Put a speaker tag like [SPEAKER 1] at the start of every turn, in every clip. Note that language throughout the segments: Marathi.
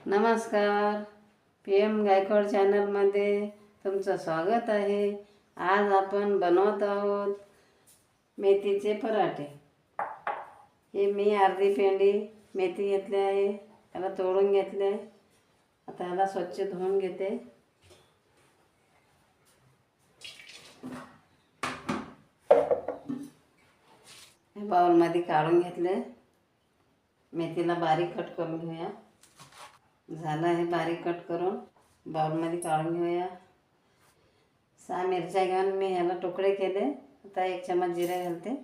[SPEAKER 1] नमस्कार. PM गायकवाड चॅनलमध्ये तुमचं स्वागत आहे. आज आपण बनवत आहोत मेथीचे पराठे. हे मी अर्धी पेंडी मेथी घेतली आहे, त्याला तोडून घेतले. आता ह्याला स्वच्छ धुवून घेते. हे बाउलमध्ये काढून घेतले. मेथीला बारीक कट करून घेऊया. झालं आहे बारीक कट करून बाउलमध्ये काढून घेऊया. 6 मिरच्या घेऊन मी ह्याला तुकडे केले. आता 1 चमच जिरे घालते,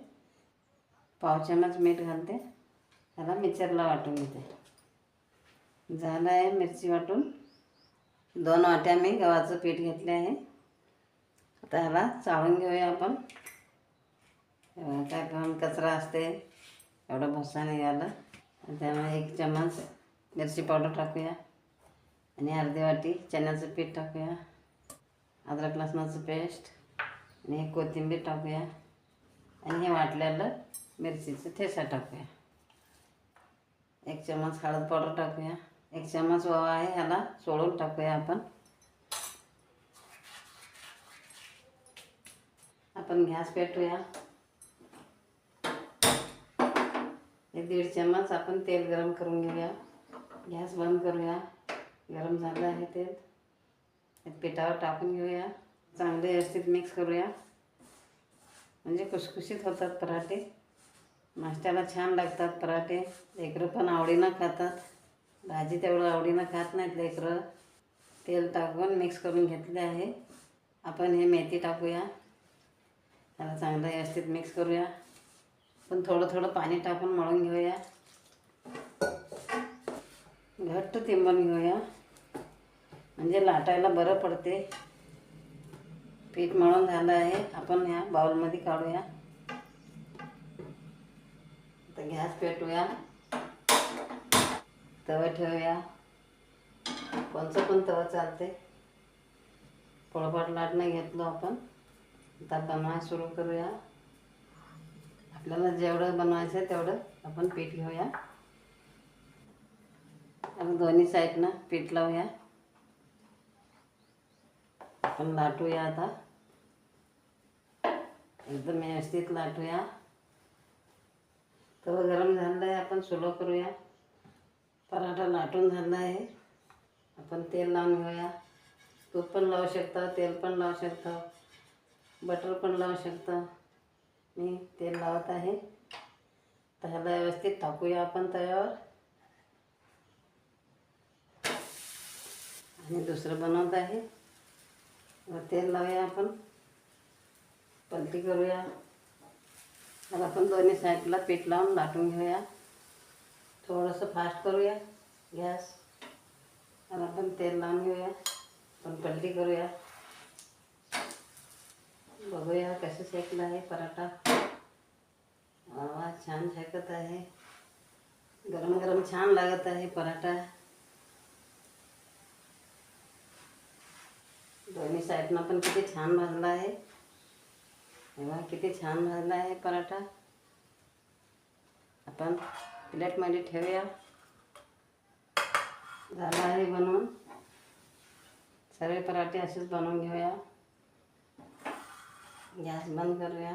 [SPEAKER 1] पाव चमच मीठ घालते. ह्याला मिक्सरला वाटून घेते. झालं आहे मिरची वाटून. 2 वाट्या मी गव्हाचं पीठ घेतले आहे. आता ह्याला चाळून घेऊया आपण. काय पण कचरा असते एवढा भुसा निघाला. त्यामुळे 1 चमच मिरची पावडर टाकूया आणि अर्धी वाटी चण्याचं पीठ टाकूया. अद्रक लसणाचं पेस्ट आणि कोथिंबीर टाकूया आणि हे वाटलेलं मिरचीचं ठेसा टाकूया. 1 चमच हळद पावडर टाकूया. 1 चमच ओवा आहे, ह्याला सोडून टाकूया आपण. आपण गॅस पेटवूया. 1-1.5 चमच आपण तेल गरम करून घेऊया. गॅस बंद करूया. गरम झालं आहे तेल. पिठावर टाकून घेऊया. चांगले व्यवस्थित मिक्स करूया, म्हणजे खुसखुशीत होतात पराठे. नाश्त्याला छान लागतात पराठे. लेकरं पण आवडीनं खातात. भाजी तेवढं आवडीनं खात नाहीत लेकरं. तेल टाकून मिक्स करून घेतले आहे. आपण हे मेथी टाकूया. त्याला चांगलं व्यवस्थित मिक्स करूया. पण थोडं थोडं पाणी टाकून मळून घेऊया. घट्ट तिंबून घेऊया, म्हणजे लाटायला बरं पडते. पीठ मळून झालं आहे. आपण ह्या बाउलमध्ये काढूया. आता गॅस पेटवूया. तवा ठेवूया. कोणचं पण तवा चालते. पोळपाट लाटणं घेतलं आपण. आता बनवायला सुरू करूया. आपल्याला जेवढं बनवायचं आहे तेवढं आपण पीठ घेऊया. आपण दोन्ही साईडनं पीठ लावूया. आपण लाटूया. आता एकदम व्यवस्थित लाटूया. तवा गरम झालं आहे, आपण सुलो करूया. पराठा लाटून झाला आहे. आपण तेल लावून घेऊया. तूप पण लावू शकता, तेल पण लावू शकता, बटर पण लावू शकता. मी तेल लावत आहे. तर ह्याला व्यवस्थित टाकूया आपण तव्यावर. आणि दुसरं बनवत आहे. तेल लावूया आपण. पलटी करूया. त्याला आपण दोन्ही साईडला पीठ लावून लाटून घेऊया. थोडंसं फास्ट करूया गॅस. त्याला आपण तेल लावून घेऊया. आपण पलटी करूया. बघूया कसं शेकलं आहे पराठा. आवाज छान शेकत आहे. गरम गरम छान लागत आहे पराठा. दोन्ही साईडनं पण किती छान भाजला आहे. तेव्हा किती छान भाजला आहे पराठा. आपण प्लेटमध्ये ठेवूया. झाला आहे बनवून. सर्व पराठे असेच बनवून घेऊया. गॅस बंद करूया.